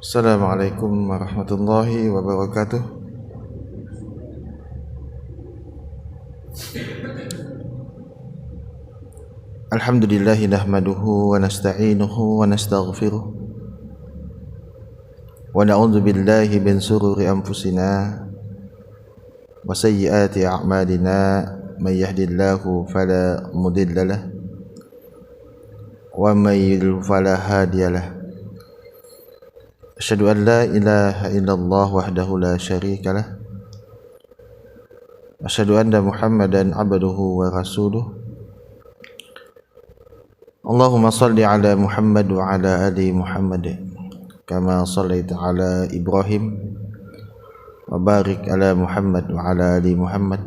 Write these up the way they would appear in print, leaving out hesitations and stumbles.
Assalamualaikum warahmatullahi wabarakatuh. Alhamdulillahi nahmaduhu wa nasta'inuhu wa nastaghfiruh wa na'udzu billahi min sururi anfusina wa sayyiati a'malina may yahdihillahu fala mudilla lahu wa may yudlil fala hadiya lahu. Asyhadu an la ilaha illallah wahdahu la syarika lah. Asyhadu anna Muhammadan abduhu wa rasuluh. Allahumma salli ala Muhammad wa ala ali Muhammad kama sallaita ala Ibrahim wa barik ala Muhammad wa ala ali Muhammad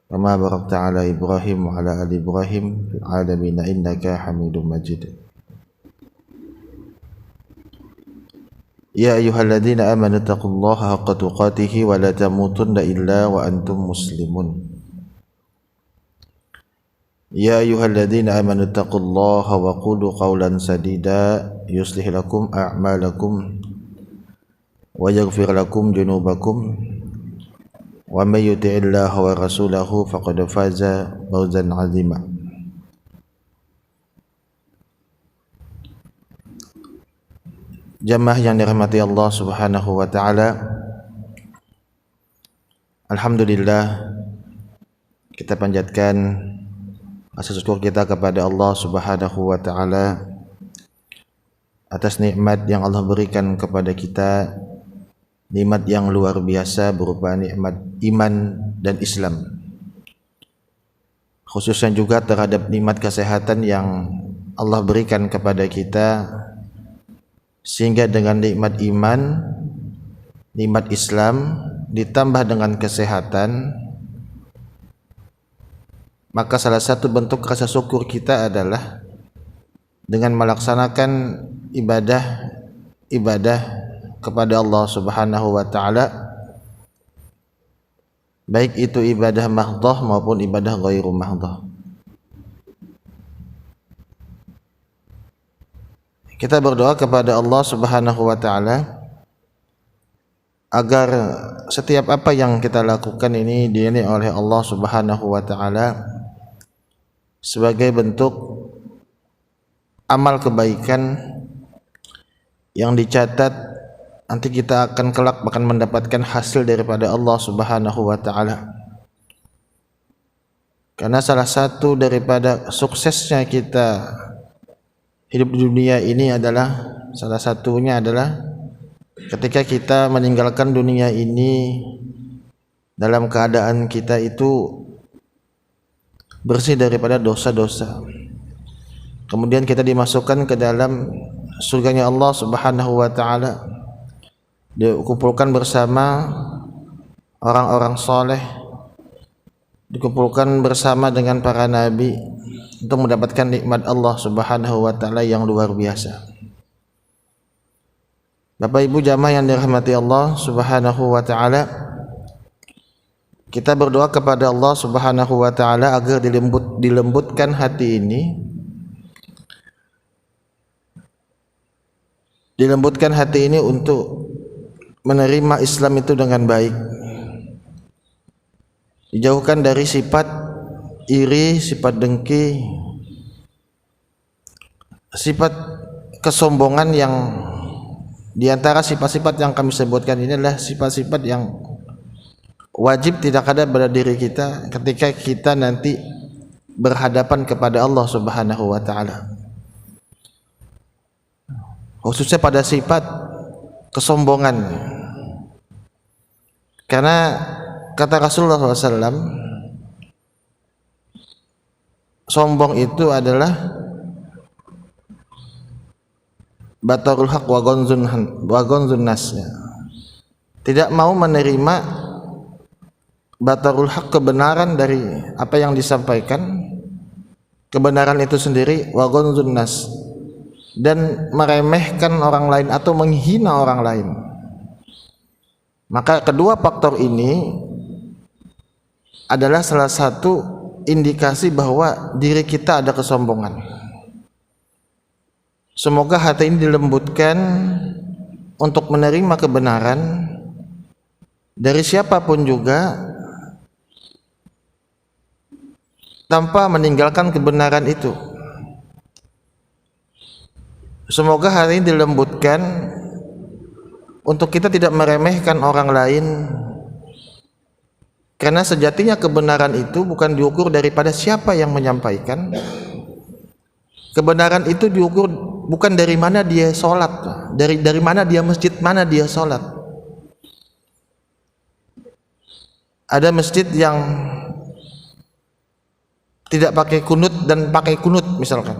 kama barakta ala Ibrahim wa ala ali Ibrahim fil alamin innaka Hamidum Majid. Ya ayyuhalladzina amanu taqullaha haqqa tuqatih wa la tamutunna illa wa antum muslimun. Ya ayyuhalladzina amanu taqullaha wa qulu qawlan sadida yuslih lakum a'malakum wa yaghfir lakum junubakum wa may yuti'illaha wa rasulahu faqad faza fawzan 'azima. Jamaah yang dirahmati Allah Subhanahu wa taala. Alhamdulillah kita panjatkan rasa syukur kita kepada Allah Subhanahu wa taala atas nikmat yang Allah berikan kepada kita, nikmat yang luar biasa berupa nikmat iman dan Islam. Khususnya juga terhadap nikmat kesehatan yang Allah berikan kepada kita, sehingga dengan nikmat iman, nikmat Islam ditambah dengan kesehatan, maka salah satu bentuk rasa syukur kita adalah dengan melaksanakan ibadah kepada Allah Subhanahu wa taala, baik itu ibadah mahdhah maupun ibadah ghairu mahdhah. Kita berdoa kepada Allah Subhanahu wa taala agar setiap apa yang kita lakukan ini diridhai oleh Allah Subhanahu wa taala sebagai bentuk amal kebaikan yang dicatat nanti kita akan kelak akan mendapatkan hasil daripada Allah Subhanahu wa taala. Karena salah satu daripada suksesnya kita hidup di dunia ini adalah, salah satunya adalah ketika kita meninggalkan dunia ini dalam keadaan kita itu bersih daripada dosa-dosa. Kemudian kita dimasukkan ke dalam surganya Allah Subhanahu wa taala, dikumpulkan bersama orang-orang soleh, dikumpulkan bersama dengan para nabi untuk mendapatkan nikmat Allah Subhanahu wa taala yang luar biasa. Bapak Ibu jamaah yang dirahmati Allah Subhanahu wa taala, kita berdoa kepada Allah Subhanahu wa taala agar dilembutkan hati ini, dilembutkan hati ini untuk menerima Islam itu dengan baik, dijauhkan dari sifat iri, sifat dengki, sifat kesombongan yang diantara sifat-sifat yang kami sebutkan ini adalah sifat-sifat yang wajib tidak ada pada diri kita ketika kita nanti berhadapan kepada Allah Subhanahu wa taala. Khususnya pada sifat kesombongan. Karena kata Rasulullah SAW, sombong itu adalah batarul haq wa gonzun nas. Tidak mau menerima batarul haq, kebenaran dari apa yang disampaikan, kebenaran itu sendiri, wa gonzun nas, dan meremehkan orang lain atau menghina orang lain. Maka kedua faktor ini adalah salah satu indikasi bahwa diri kita ada kesombongan. Semoga hati ini dilembutkan untuk menerima kebenaran dari siapapun juga tanpa meninggalkan kebenaran itu. Semoga hari ini dilembutkan untuk kita tidak meremehkan orang lain, karena sejatinya kebenaran itu bukan diukur daripada siapa yang menyampaikan. Kebenaran itu diukur bukan dari mana dia sholat, dari mana dia masjid, mana dia sholat. Ada masjid yang tidak pakai kunut dan pakai kunut misalkan,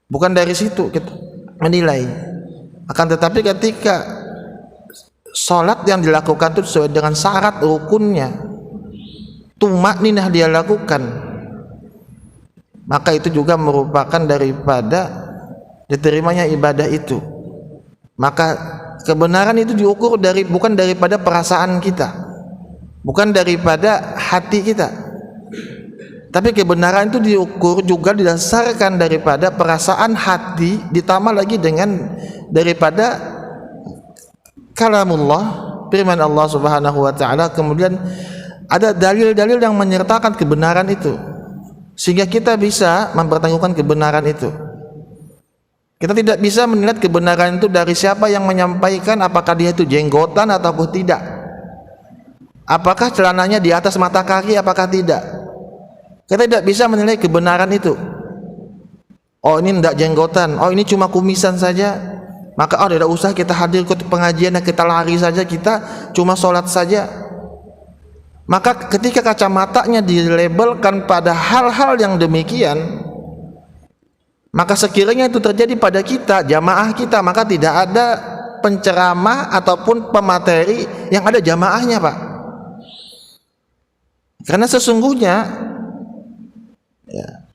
bukan dari situ kita menilai. Akan tetapi ketika sholat yang dilakukan itu sesuai dengan syarat rukunnya, tumakninah dia lakukan, maka itu juga merupakan daripada diterimanya ibadah itu. Maka kebenaran itu diukur bukan daripada perasaan kita, bukan daripada hati kita, tapi kebenaran itu diukur juga didasarkan daripada perasaan hati, ditambah lagi dengan daripada kalamullah, firman Allah Subhanahu wa taala. Kemudian ada dalil-dalil yang menyertakan kebenaran itu, sehingga kita bisa mempertanggungjawabkan kebenaran itu. Kita tidak bisa menilai kebenaran itu dari siapa yang menyampaikan, apakah dia itu jenggotan ataupun tidak, apakah celananya di atas mata kaki apakah tidak. Kita tidak bisa menilai kebenaran itu. Oh, ini tidak jenggotan, oh ini cuma kumisan saja, maka tidak usah kita hadir ke pengajian, kita lari saja, kita cuma sholat saja. Maka ketika kacamatanya dilabelkan pada hal-hal yang demikian, maka sekiranya itu terjadi pada kita, jamaah kita, maka tidak ada penceramah ataupun pemateri yang ada jamaahnya, Pak. Karena sesungguhnya ya,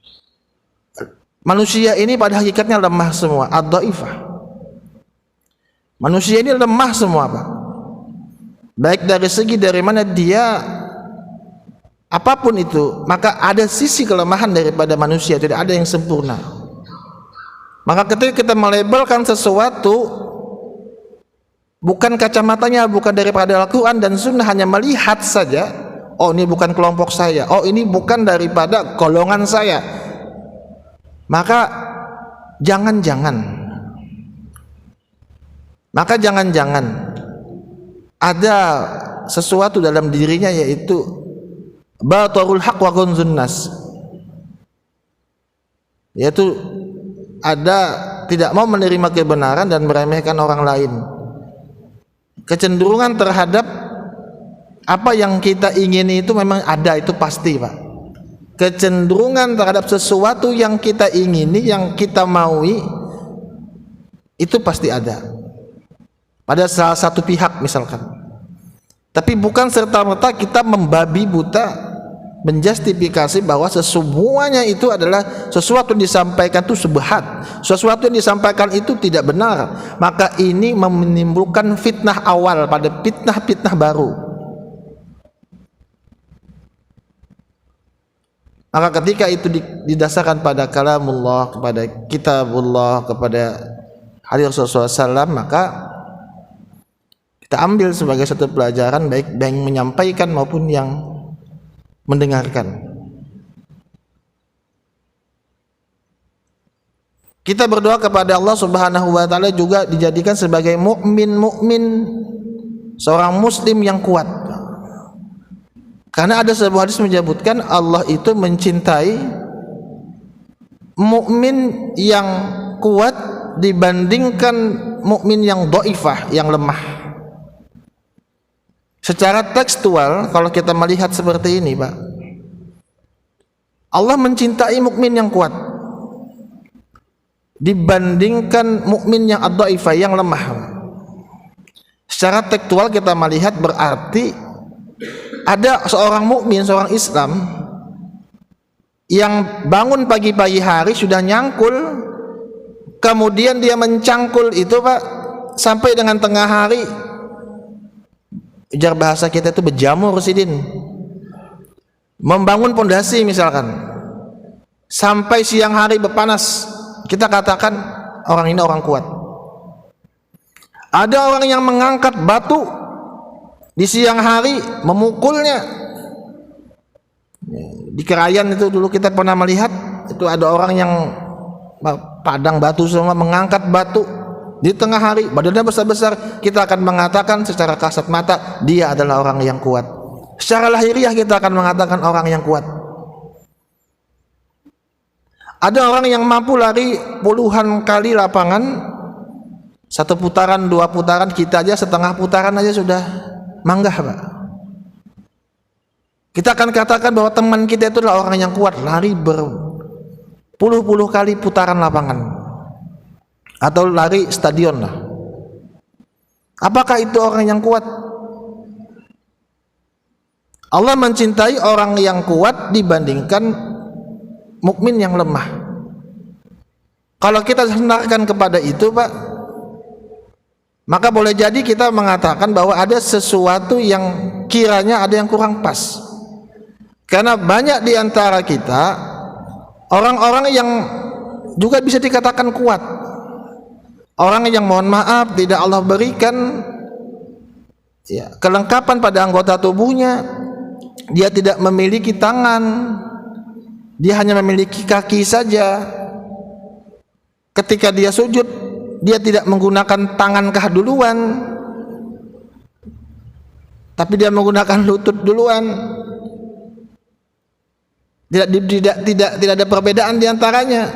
manusia ini pada hakikatnya lemah semua, ad-dhaifah. Manusia ini lemah semua, Pak. Baik dari segi dari mana dia, apapun itu, maka ada sisi kelemahan daripada manusia, tidak ada yang sempurna. Maka ketika kita melabelkan sesuatu, bukan kacamatanya, bukan daripada Al-Quran dan Sunnah, hanya melihat saja, oh ini bukan kelompok saya, oh ini bukan daripada golongan saya, maka jangan-jangan ada sesuatu dalam dirinya, yaitu batarul haq wa ghamzun nas, yaitu ada tidak mau menerima kebenaran dan meremehkan orang lain. Kecenderungan terhadap apa yang kita ingini itu memang ada, itu pasti, Pak. Kecenderungan terhadap sesuatu yang kita ingini, yang kita maui, itu pasti ada pada salah satu pihak misalkan. Tapi bukan serta-merta kita membabi buta menjustifikasi bahwa semuanya itu adalah sesuatu yang disampaikan itu subhat, sesuatu yang disampaikan itu tidak benar. Maka ini menimbulkan fitnah awal pada fitnah-fitnah baru. Maka ketika itu didasarkan pada kalamullah, kepada kitabullah, kepada hadis Rasulullah SAW, maka kita ambil sebagai satu pelajaran, baik yang menyampaikan maupun yang mendengarkan. Kita berdoa kepada Allah Subhanahu wa taala juga dijadikan sebagai mukmin, seorang muslim yang kuat. Karena ada sebuah hadis menyebutkan Allah itu mencintai mukmin yang kuat dibandingkan mukmin yang dhaifah, yang lemah. Secara tekstual, kalau kita melihat seperti ini, Pak, Allah mencintai mukmin yang kuat dibandingkan mukmin yang ad-dhaifah, yang lemah. Secara tekstual kita melihat berarti ada seorang mukmin, seorang Islam yang bangun pagi-pagi hari sudah nyangkul, kemudian dia mencangkul itu, Pak, sampai dengan tengah hari. Ujar bahasa kita itu berjamur sidin, membangun pondasi misalkan, sampai siang hari berpanas, kita katakan orang ini orang kuat. Ada orang yang mengangkat batu di siang hari memukulnya. Di Kerayan itu dulu kita pernah melihat, itu ada orang yang padang batu semua, mengangkat batu di tengah hari, badannya besar-besar. Kita akan mengatakan secara kasat mata dia adalah orang yang kuat. Secara lahiriah kita akan mengatakan orang yang kuat. Ada orang yang mampu lari puluhan kali lapangan, satu putaran, dua putaran, kita aja setengah putaran aja sudah manggah, Pak. Kita akan katakan bahwa teman kita itu adalah orang yang kuat, lari berpuluh-puluh kali putaran lapangan atau lari stadion lah. Apakah itu orang yang kuat? Allah mencintai orang yang kuat dibandingkan mukmin yang lemah. Kalau kita sandarkan kepada itu, Pak, maka boleh jadi kita mengatakan bahwa ada sesuatu yang kiranya ada yang kurang pas. Karena banyak di antara kita orang-orang yang juga bisa dikatakan kuat. Orang yang mohon maaf tidak Allah berikan ya, kelengkapan pada anggota tubuhnya. Dia tidak memiliki tangan, dia hanya memiliki kaki saja. Ketika dia sujud, dia tidak menggunakan tangan kah duluan, tapi dia menggunakan lutut duluan. Tidak ada perbedaan di antaranya.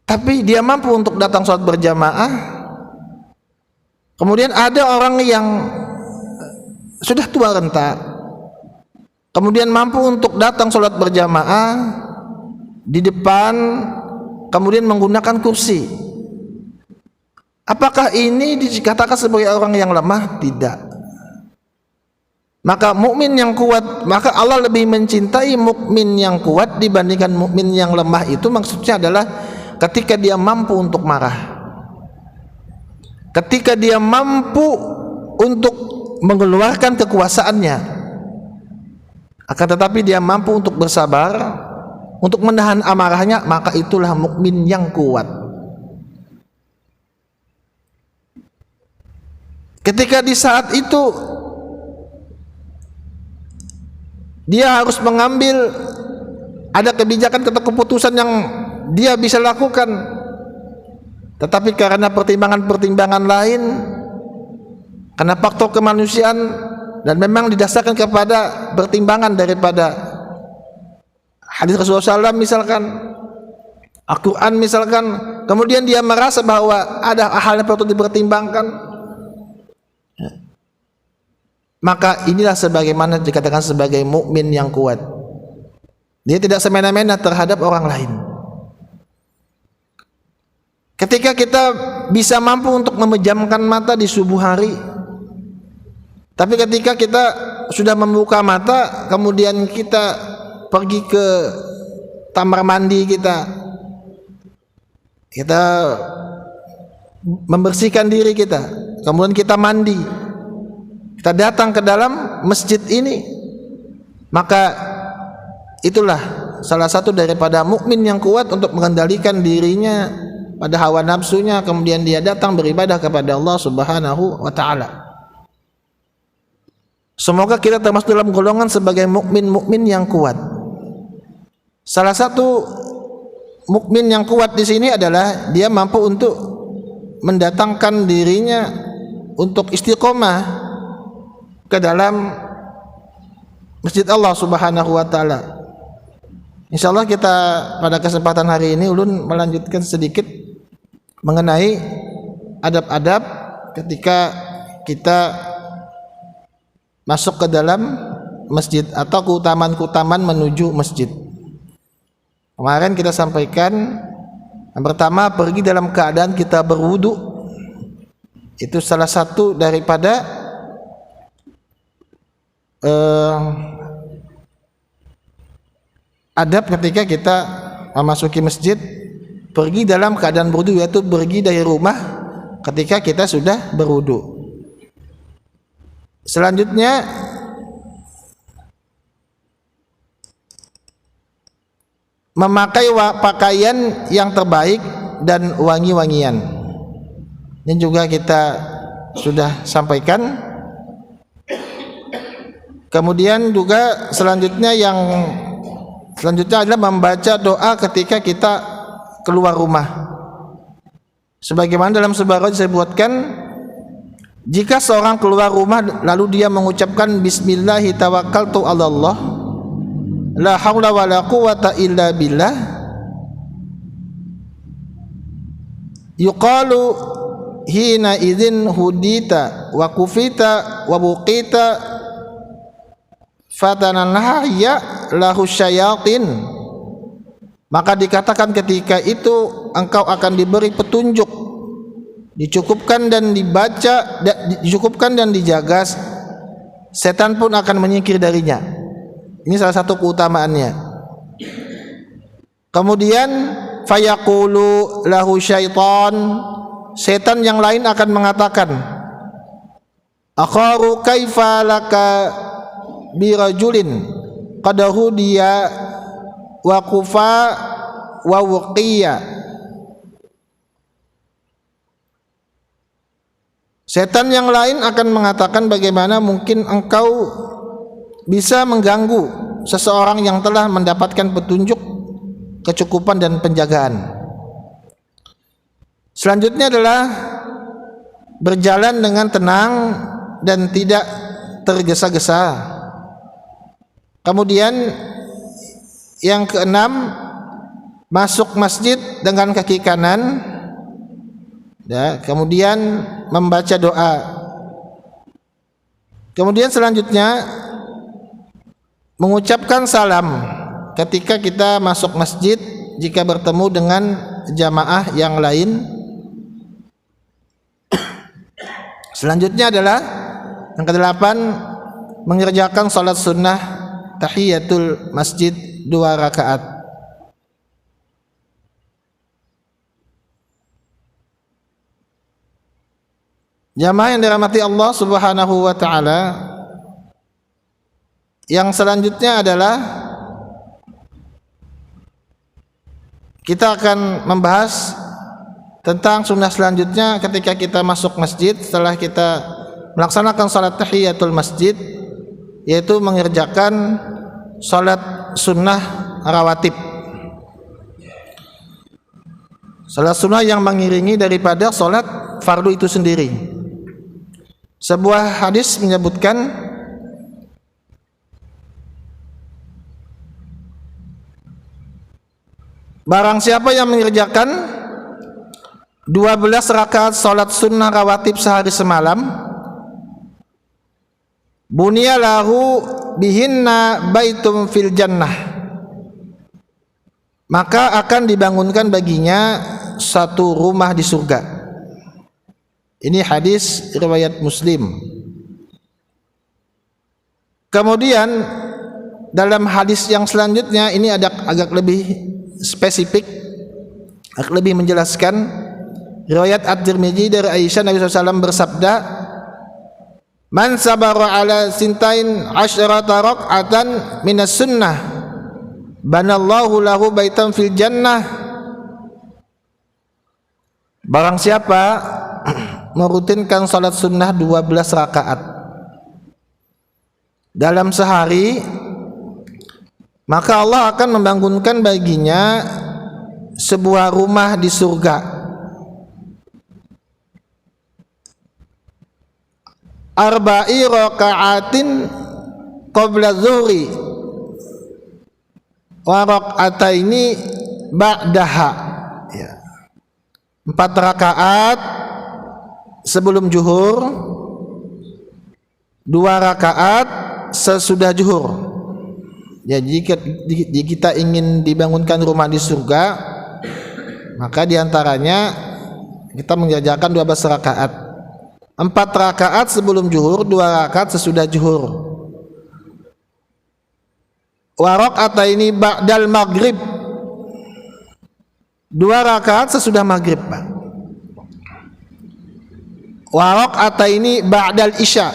Tapi dia mampu untuk datang sholat berjamaah. Kemudian ada orang yang sudah tua renta, kemudian mampu untuk datang sholat berjamaah di depan, kemudian menggunakan kursi. Apakah ini dikatakan sebagai orang yang lemah? Tidak. Maka mukmin yang kuat, maka Allah lebih mencintai mukmin yang kuat dibandingkan mukmin yang lemah. Itu maksudnya adalah ketika dia mampu untuk marah, ketika dia mampu untuk mengeluarkan kekuasaannya, akan tetapi dia mampu untuk bersabar, untuk menahan amarahnya, maka itulah mukmin yang kuat. Ketika di saat itu dia harus mengambil ada kebijakan atau keputusan yang dia bisa lakukan, tetapi karena pertimbangan-pertimbangan lain, karena faktor kemanusiaan, dan memang didasarkan kepada pertimbangan daripada hadis Rasulullah SAW misalkan, Al-Quran misalkan, kemudian dia merasa bahwa ada hal yang perlu dipertimbangkan, maka inilah sebagaimana dikatakan sebagai mukmin yang kuat. Dia tidak semena-mena terhadap orang lain. Ketika kita bisa mampu untuk memejamkan mata di subuh hari, tapi ketika kita sudah membuka mata, kemudian kita pergi ke kamar mandi kita membersihkan diri kita, kemudian kita mandi, kita datang ke dalam masjid ini, maka itulah salah satu daripada mukmin yang kuat untuk mengendalikan dirinya pada hawa nafsunya, kemudian dia datang beribadah kepada Allah Subhanahu wa ta'ala. Semoga kita termasuk dalam golongan sebagai mukmin yang kuat. Salah satu mukmin yang kuat di sini adalah dia mampu untuk mendatangkan dirinya untuk istiqomah ke dalam masjid Allah Subhanahu wa taala. Insyaallah kita pada kesempatan hari ini ulun melanjutkan sedikit mengenai adab-adab ketika kita masuk ke dalam masjid atau keutamaan-keutamaan menuju masjid. Kemarin kita sampaikan yang pertama, pergi dalam keadaan kita berwudu. Itu salah satu daripada adab ketika kita memasuki masjid, pergi dalam keadaan berwudu, yaitu pergi dari rumah ketika kita sudah berwudu. Selanjutnya memakai pakaian yang terbaik dan wangi-wangian. Ini juga kita sudah sampaikan. Kemudian juga selanjutnya adalah membaca doa ketika kita keluar rumah. Sebagaimana dalam sebuah riwayat saya buatkan, jika seorang keluar rumah lalu dia mengucapkan bismillahi tawakkaltu 'ala Allah la haula wala quwata illa billah, yuqalu hina idzin hudita wa kufita wa buqita fatananahya lahu syayatin, maka dikatakan ketika itu engkau akan diberi petunjuk, dicukupkan dan dibaca, dicukupkan dan dijaga, setan pun akan menyingkir darinya. Ini salah satu keutamaannya. Kemudian fayaqulu lahu syaitan, setan yang lain akan mengatakan, akharu kaifa laka birajulin qadahu dia wa kufa wa wuqiya. Setan yang lain akan mengatakan, bagaimana mungkin engkau bisa mengganggu seseorang yang telah mendapatkan petunjuk, kecukupan dan penjagaan. Selanjutnya adalah berjalan dengan tenang dan tidak tergesa-gesa. Kemudian yang keenam, masuk masjid dengan kaki kanan, ya, kemudian membaca doa. Kemudian selanjutnya mengucapkan salam ketika kita masuk masjid jika bertemu dengan jamaah yang lain. Selanjutnya adalah yang kedelapan, mengerjakan salat sunnah tahiyatul masjid 2 rakaat. Jamaah yang dirahmati Allah Subhanahu wa taala, yang selanjutnya adalah kita akan membahas tentang sunnah selanjutnya ketika kita masuk masjid setelah kita melaksanakan salat tahiyatul masjid, yaitu mengerjakan salat sunnah rawatib. Salat sunnah yang mengiringi daripada salat fardu itu sendiri. Sebuah hadis menyebutkan, barang siapa yang mengerjakan 12 rakaat salat sunnah rawatib sehari semalam, bunya lahu bihinna baitum fil jannah, maka akan dibangunkan baginya satu rumah di surga. Ini hadis riwayat Muslim. Kemudian dalam hadis yang selanjutnya ini ada agak lebih spesifik, agak lebih menjelaskan. Riwayat At-Tirmidzi dari Aisyah, Nabi SAW bersabda, man sabara ala sintain asyrata rak'atan minas sunnah banallahu lahu baitan fil jannah. Barang siapa merutinkan salat sunnah 12 rakaat dalam sehari, maka Allah akan membangunkan baginya sebuah rumah di surga. Arba'i raka'atin qabla zuhri wa raka'ataini ba'daha, ya. 4 rakaat sebelum zuhur, 2 rakaat sesudah zuhur. Ya, jika kita ingin dibangunkan rumah di surga, maka diantaranya kita mengerjakan 12 rakaat. 4 rakaat sebelum zuhur, 2 rakaat sesudah zuhur. Wa raka'ataini ba'dal maghrib, 2 rakaat sesudah maghrib, Pak. Wa raka'ataini ba'dal isya,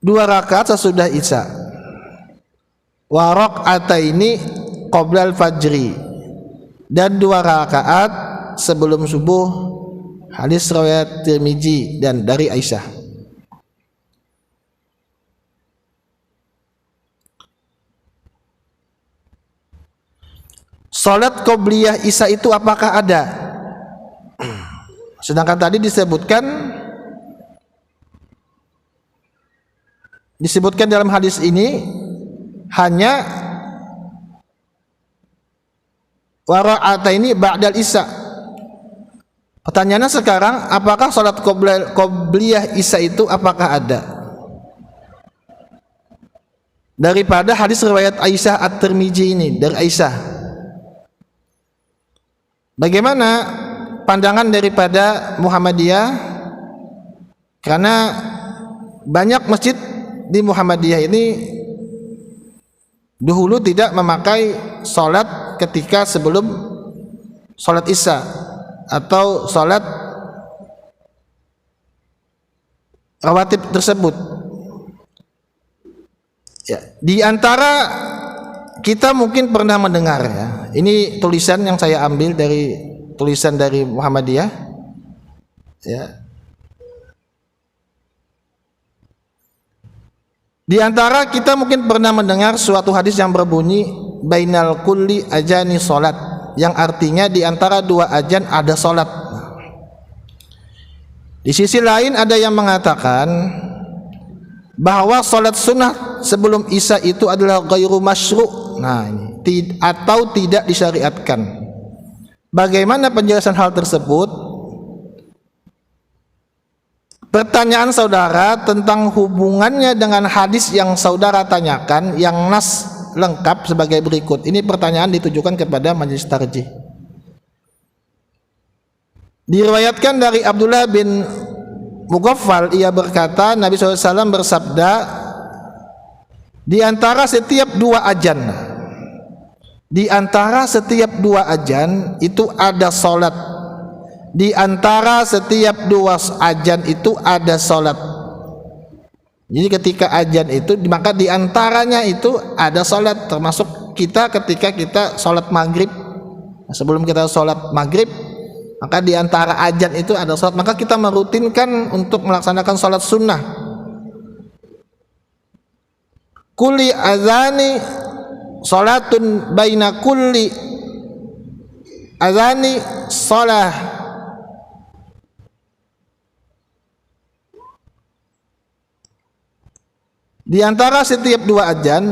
2 rakaat sesudah isya. Wa raka'ataini qoblal fajri, dan 2 rakaat sebelum subuh Hadis riwayat Tirmizi dan dari Aisyah. Salat qobliyah Isya itu apakah ada? Sedangkan tadi disebutkan dalam hadis ini hanya wara'ataini ba'dal Isya. Pertanyaannya sekarang, apakah salat qobliyah Isya itu apakah ada? Daripada hadis riwayat Aisyah At-Tirmizi ini, dari Aisyah. Bagaimana pandangan daripada Muhammadiyah? Karena banyak masjid di Muhammadiyah ini dahulu tidak memakai salat ketika sebelum salat Isya atau salat rawatib tersebut. Ya, di antara kita mungkin pernah mendengar, ya. Ini tulisan yang saya ambil dari tulisan dari Muhammadiyah, ya. Di antara kita mungkin pernah mendengar suatu hadis yang berbunyi bainal kulli ajani salat, yang artinya di antara dua ajan ada salat. Di sisi lain ada yang mengatakan bahwa salat sunnah sebelum Isya itu adalah ghairu masyru'. Nah, ini atau tidak disyariatkan. Bagaimana penjelasan hal tersebut? Pertanyaan saudara tentang hubungannya dengan hadis yang saudara tanyakan, yang nas lengkap sebagai berikut. Ini pertanyaan ditujukan kepada majelis tarjih. Diriwayatkan dari Abdullah bin Mughaffal, ia berkata Nabi SAW bersabda, di antara setiap dua ajan, itu ada salat. Di antara setiap dua ajan itu ada salat. Jadi ketika ajan itu, maka di antaranya itu ada salat. Termasuk kita ketika kita salat maghrib, sebelum kita salat maghrib, maka di antara ajan itu ada salat. Maka kita merutinkan untuk melaksanakan salat sunnah. Kulli azani salatun baina kulli azani salah. Di antara setiap dua ajan,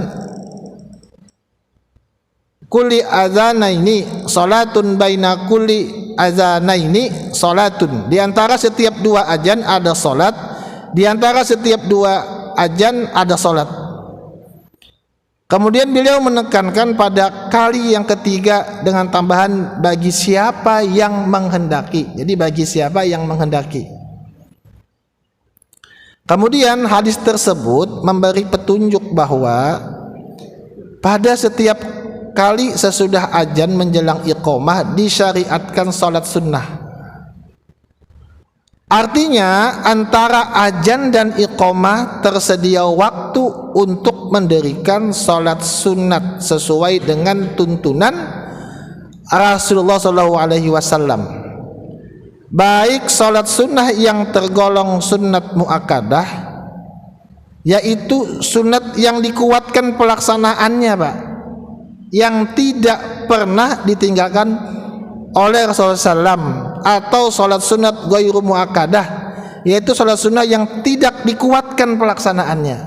kulli adzanaini salatun baina kulli adzanaini salatun. Di antara setiap dua ajan ada salat, di antara setiap dua ajan ada salat. Kemudian beliau menekankan pada kali yang ketiga dengan tambahan bagi siapa yang menghendaki. Jadi bagi siapa yang menghendaki. Kemudian hadis tersebut memberi petunjuk bahwa pada setiap kali sesudah azan menjelang iqamah disyariatkan salat sunnah. Artinya antara azan dan iqamah tersedia waktu untuk mendirikan salat sunat sesuai dengan tuntunan Rasulullah SAW. Baik salat sunnah yang tergolong sunat muakkadah, yaitu sunat yang dikuatkan pelaksanaannya, Pak, yang tidak pernah ditinggalkan oleh Rasulullah SAW, atau salat sunat ghairu muakkadah, yaitu salat sunnah yang tidak dikuatkan pelaksanaannya,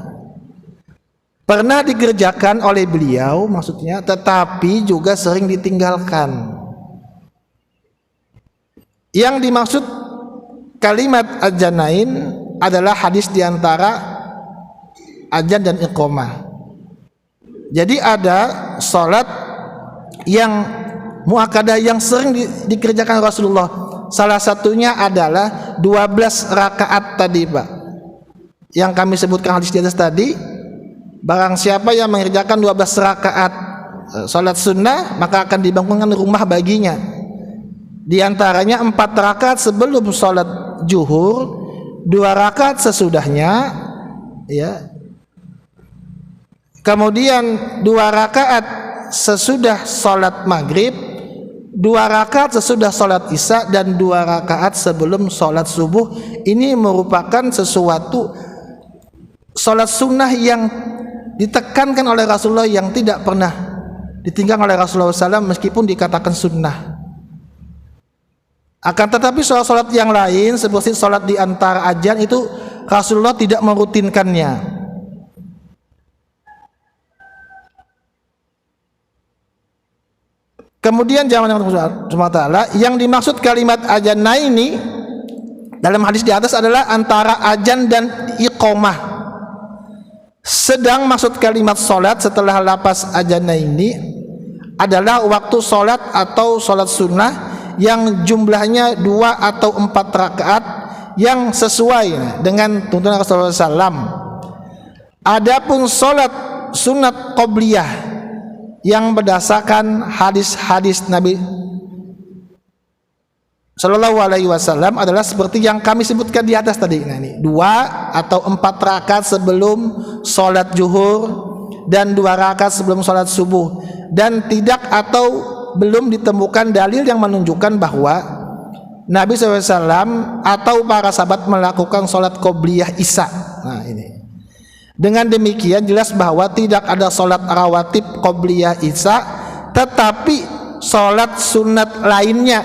pernah dikerjakan oleh beliau maksudnya, tetapi juga sering ditinggalkan. Yang dimaksud kalimat adzanain adalah hadis diantara azan dan iqamah. Jadi ada salat yang muakkadah yang sering dikerjakan Rasulullah. Salah satunya adalah 12 rakaat tadi, Pak, yang kami sebutkan hadis di atas tadi. Barang siapa yang mengerjakan 12 rakaat salat sunnah, maka akan dibangunkan rumah baginya. Di antaranya 4 rakaat sebelum salat zuhur, 2 rakaat sesudahnya, ya. Kemudian 2 rakaat sesudah salat maghrib, 2 rakaat sesudah sholat isya dan 2 rakaat sebelum sholat subuh. Ini merupakan sesuatu sholat sunnah yang ditekankan oleh Rasulullah, yang tidak pernah ditinggalkan oleh Rasulullah SAW meskipun dikatakan sunnah. Akan tetapi sholat-sholat yang lain seperti sholat di antara azan itu Rasulullah tidak merutinkannya. Kemudian jamaah SWT, yang dimaksud kalimat azanna ini dalam hadis di atas adalah antara azan dan iqamah. Sedang maksud kalimat solat setelah lapas azanna ini adalah waktu solat atau solat sunnah yang jumlahnya 2 atau 4 rakaat yang sesuai dengan tuntunan Rasulullah SAW. Adapun solat sunat qobliyah yang berdasarkan hadis-hadis Nabi Sallallahu Alaihi Wasallam adalah seperti yang kami sebutkan di atas tadi. Nah, ini 2 atau 4 rakaat sebelum sholat zuhur dan 2 rakaat sebelum sholat subuh, dan tidak atau belum ditemukan dalil yang menunjukkan bahwa Nabi SAW atau para sahabat melakukan sholat qobliyah isya. Nah, ini dengan demikian jelas bahwa tidak ada sholat rawatib qobliyah isya, tetapi sholat sunat lainnya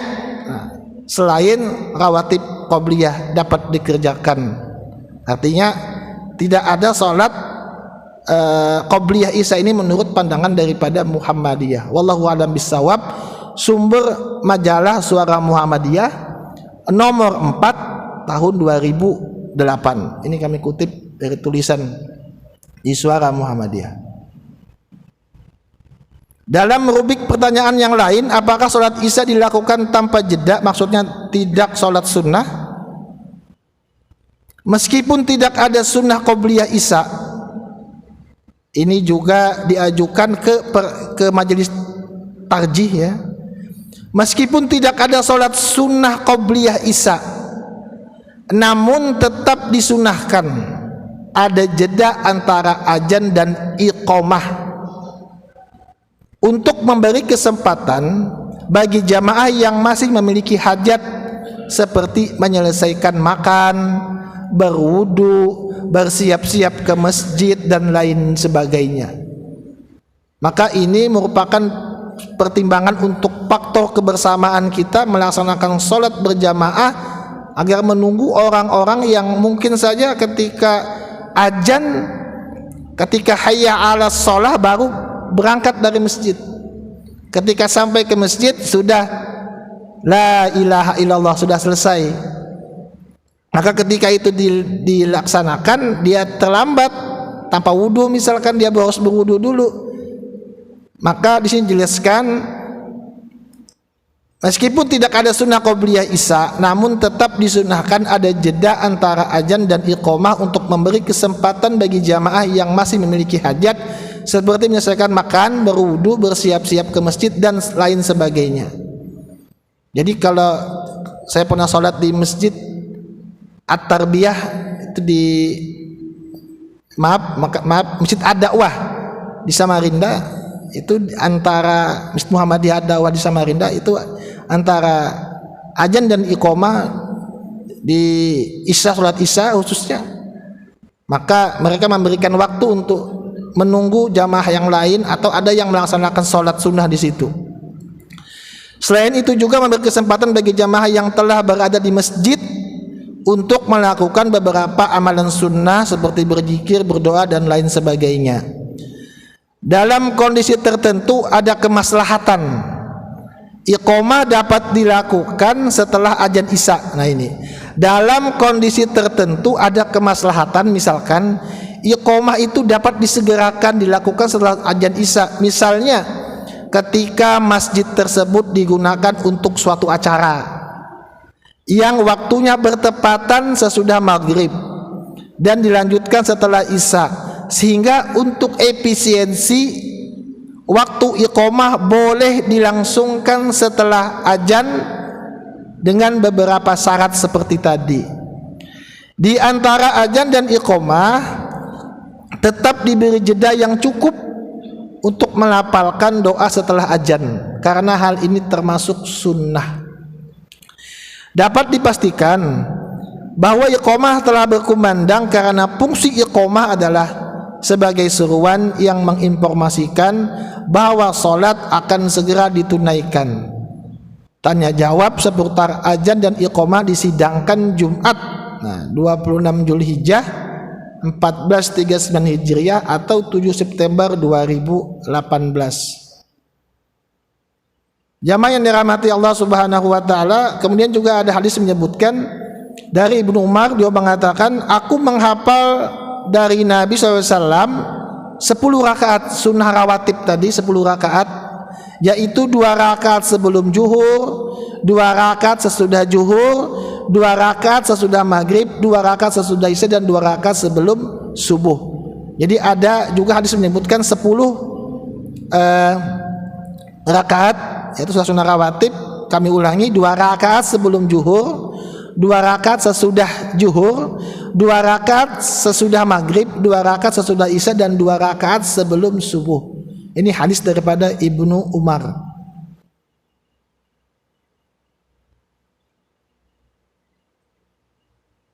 selain rawatib qobliyah dapat dikerjakan. Artinya tidak ada sholat qobliyah isya ini menurut pandangan daripada Muhammadiyah. Wallahu a'lam bishawab. Sumber majalah Suara Muhammadiyah nomor 4 tahun 2008. Ini kami kutip dari tulisan di Suara Muhammadiyah. Dalam rubrik pertanyaan yang lain, apakah sholat isya dilakukan tanpa jeda? Maksudnya tidak sholat sunnah. Meskipun tidak ada sunnah qobliyah isya, ini juga diajukan ke majelis tarjih ya. Meskipun tidak ada sholat sunnah qobliyah isya, namun tetap disunahkan ada jeda antara azan dan iqamah untuk memberi kesempatan bagi jamaah yang masih memiliki hajat seperti menyelesaikan makan, berwudu, bersiap-siap ke masjid dan lain sebagainya. Maka ini merupakan pertimbangan untuk faktor kebersamaan kita melaksanakan sholat berjamaah, agar menunggu orang-orang yang mungkin saja ketika azan, ketika hayya 'alas shalah baru berangkat dari masjid. Ketika sampai ke masjid sudah la ilaha illallah, sudah selesai. Maka ketika itu dilaksanakan, dia terlambat tanpa wudu, misalkan dia harus berwudu dulu. Maka di sini jelaskan, meskipun tidak ada sunnah qobliyah isya, namun tetap disunahkan ada jeda antara azan dan iqamah untuk memberi kesempatan bagi jamaah yang masih memiliki hajat seperti menyelesaikan makan, berwudu, bersiap-siap ke masjid dan lain sebagainya. Jadi kalau saya pernah sholat di masjid At-Tarbiyah itu di Masjid Ad-Da'wah di Samarinda, itu antara Masjid Muhammadiyah Ad-Da'wah di Samarinda, itu antara azan dan iqamah di isya, sholat isya khususnya, maka mereka memberikan waktu untuk menunggu jamaah yang lain atau ada yang melaksanakan sholat sunnah di situ. Selain itu juga memberi kesempatan bagi jamaah yang telah berada di masjid untuk melakukan beberapa amalan sunnah seperti berzikir, berdoa dan lain sebagainya. Dalam kondisi tertentu ada kemaslahatan iqamah dapat dilakukan setelah azan isya. Nah ini, dalam kondisi tertentu ada kemaslahatan, misalkan iqamah itu dapat disegerakan dilakukan setelah azan isya. Misalnya ketika masjid tersebut digunakan untuk suatu acara yang waktunya bertepatan sesudah maghrib dan dilanjutkan setelah isya, sehingga untuk efisiensi waktu iqamah boleh dilangsungkan setelah azan dengan beberapa syarat seperti tadi. Di antara azan dan iqamah tetap diberi jeda yang cukup untuk melafalkan doa setelah azan. karena hal ini termasuk sunnah. Dapat dipastikan bahwa iqamah telah berkumandang karena fungsi iqamah adalah sebagai seruan yang menginformasikan bahwa salat akan segera ditunaikan. Tanya jawab seputar azan dan iqamah disidangkan Jumat 26 Zulhijjah 1439 Hijriah atau 7 September 2018. Jamaah yang dirahmati Allah Subhanahu wa taala, kemudian juga ada hadis menyebutkan dari Ibnu Umar, dia mengatakan, aku menghafal dari Nabi SAW 10 rakaat sunnah rawatib tadi, 10 rakaat, yaitu 2 rakaat sebelum zuhur, 2 rakaat sesudah zuhur, 2 rakaat sesudah maghrib, 2 rakaat sesudah isya, dan 2 rakaat sebelum subuh. Jadi ada juga hadis menyebutkan 10 rakaat, yaitu sunnah rawatib. Kami ulangi, 2 rakaat sebelum zuhur, 2 rakaat sesudah zuhur, 2 rakaat sesudah maghrib, 2 rakaat sesudah isya, dan 2 rakaat sebelum subuh. Ini hadis daripada Ibnu Umar.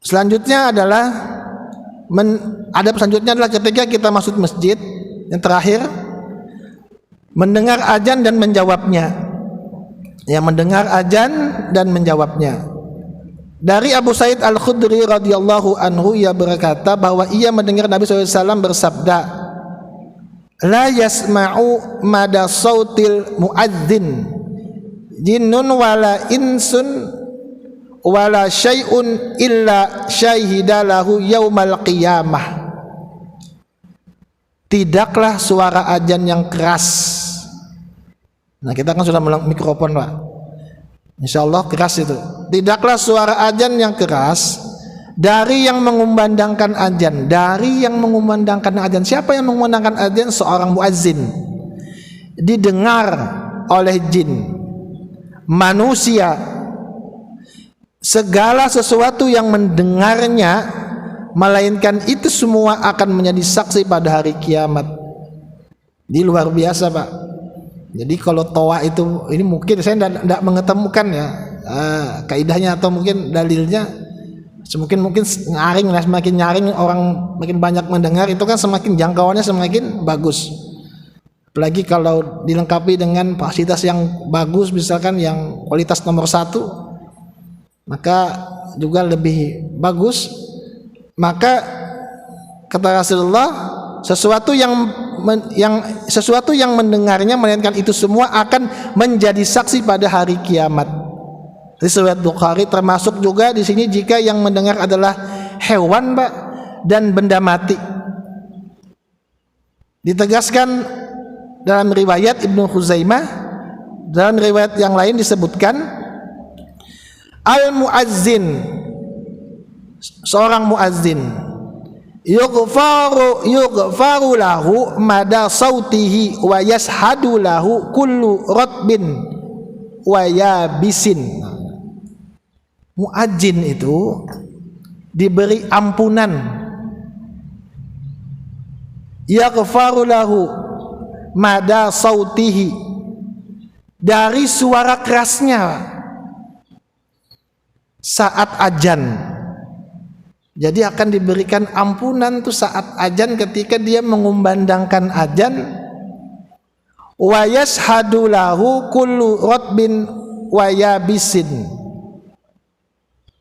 Selanjutnya adalah ketika kita masuk masjid, yang terakhir mendengar azan dan menjawabnya. Ya, mendengar azan dan menjawabnya. Dari Abu Sa'id Al-Khudri radhiyallahu anhu, ia berkata bahwa ia mendengar Nabi SAW bersabda, la yasma'u mada sautil muadzin jinnun wala insun wala syai'un illa syahidalahu yaumal qiyamah. Tidaklah suara azan yang keras. Nah, kita kan sudah melang mikrofon, Pak. Insyaallah keras itu. Tidaklah suara azan yang keras dari yang mengumandangkan azan. Dari yang mengumandangkan azan. Siapa yang mengumandangkan azan? Seorang muazzin. Didengar oleh jin, manusia, segala sesuatu yang mendengarnya, melainkan itu semua akan menjadi saksi pada hari kiamat. Di luar biasa, Pak. Jadi kalau toa itu, ini mungkin saya tidak mengetemukan ya kaidahnya atau mungkin dalilnya. Mungkin nyaring, semakin nyaring orang makin banyak mendengar, itu kan semakin jangkauannya semakin bagus. Apalagi kalau dilengkapi dengan fasilitas yang bagus, misalkan yang kualitas nomor 1, maka juga lebih bagus. Maka kata Rasulullah, sesuatu yang mendengarnya, melainkan itu semua akan menjadi saksi pada hari kiamat. Riwayat Bukhari. Termasuk juga di sini jika yang mendengar adalah hewan, Pak, dan benda mati. Ditegaskan dalam riwayat Ibnu Khuzaimah, dalam riwayat yang lain disebutkan al-muazzin, seorang muazzin, yughfaru lahu mada sautihi wa yashhadu lahu kullu ratbin wa yabisin. Muazzin itu diberi ampunan, yaghfaru lahu mada sautihi, dari suara kerasnya saat azan. Jadi akan diberikan ampunan tuh saat azan, ketika dia mengumandangkan azan. Wa yashhadu lahu kullu ratbin wa yabisin,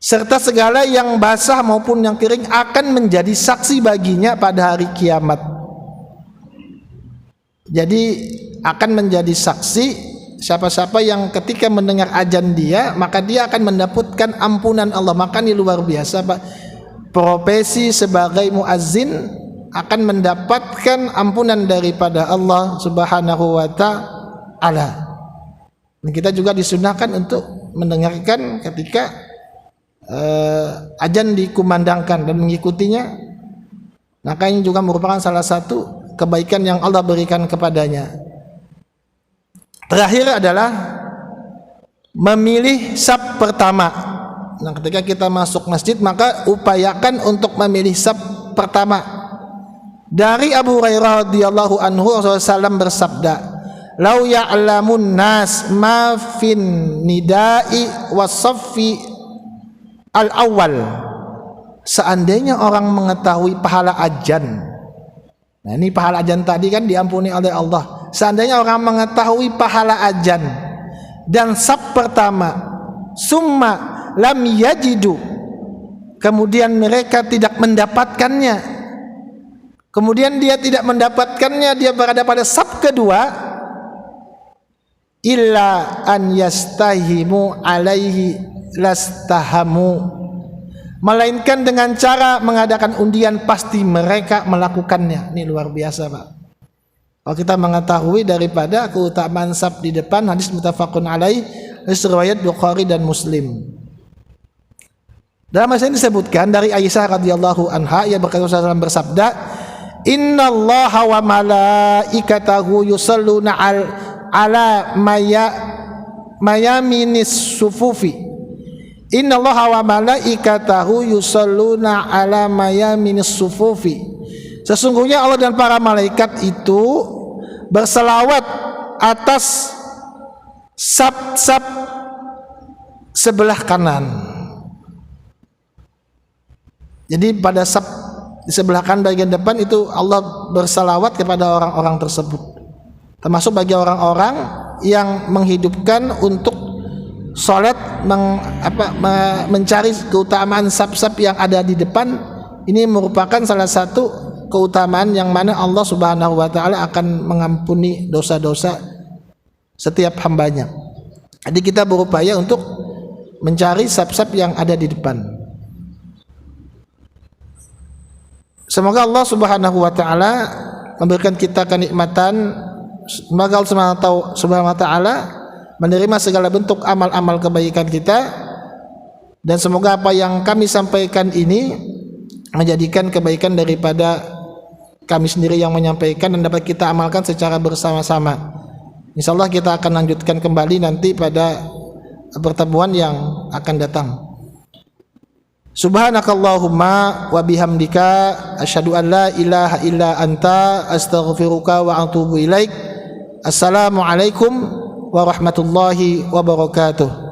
serta segala yang basah maupun yang kering akan menjadi saksi baginya pada hari kiamat. Jadi akan menjadi saksi siapa-siapa yang ketika mendengar azan dia, maka dia akan mendapatkan ampunan Allah. Maka ini luar biasa, Pak. Profesi sebagai muazzin akan mendapatkan ampunan daripada Allah Subhanahu wa ta'ala. Dan kita juga disunahkan untuk mendengarkan ketika azan dikumandangkan dan mengikutinya. Maka ini juga merupakan salah satu kebaikan yang Allah berikan kepadanya. Terakhir adalah memilih saf pertama. Nah, ketika kita masuk masjid, maka upayakan untuk memilih saf pertama. Dari Abu Hurairah radhiyallahu anhu, Rasulullah SAW bersabda, lau ya'lamun nas ma fin nida'i wasaffi al-awwal, seandainya orang mengetahui pahala ajan. Nah, ini pahala ajan tadi kan diampuni oleh Allah. Seandainya orang mengetahui pahala ajan dan saf pertama, summa lam yajidu, kemudian mereka tidak mendapatkannya, kemudian dia tidak mendapatkannya, dia berada pada saf kedua, illa an yastahimu alaihi lastahamu, melainkan dengan cara mengadakan undian pasti mereka melakukannya. Ini luar biasa, Pak. Kalau kita mengetahui daripada keutamaan saf di depan, hadis muttafaqun alaih, riwayat Bukhari dan Muslim. Dalam hadis ini disebutkan dari Aisyah radhiyallahu anha, ia berkata Rasulullah SAW bersabda, innallaha wa malaikatahu yusalluna ala mayaminis sufufi. Innallaha wa malaikatahu yusalluna ala mayaminis sufufi. Sesungguhnya Allah dan para malaikat itu berselawat atas saf-saf sebelah kanan. Jadi pada saf di sebelah kanan bagian depan itu Allah berselawat kepada orang-orang tersebut, termasuk bagi orang-orang yang menghidupkan untuk salat, mencari keutamaan saf-saf yang ada di depan. Ini merupakan salah satu keutamaan yang mana Allah Subhanahu wa taala akan mengampuni dosa-dosa setiap hambanya. Jadi kita berupaya untuk mencari saf-saf yang ada di depan. Semoga Allah Subhanahu wa taala memberikan kita kenikmatan. Semoga Allah Subhanahu wa taala menerima segala bentuk amal-amal kebaikan kita, dan semoga apa yang kami sampaikan ini menjadikan kebaikan daripada kami sendiri yang menyampaikan dan dapat kita amalkan secara bersama-sama. Insyaallah kita akan lanjutkan kembali nanti pada pertemuan yang akan datang. Subhanakallahumma wa bihamdika asyhadu an la ilaha illa anta astaghfiruka wa atubu ilaik. Assalamualaikum warahmatullahi wabarakatuh.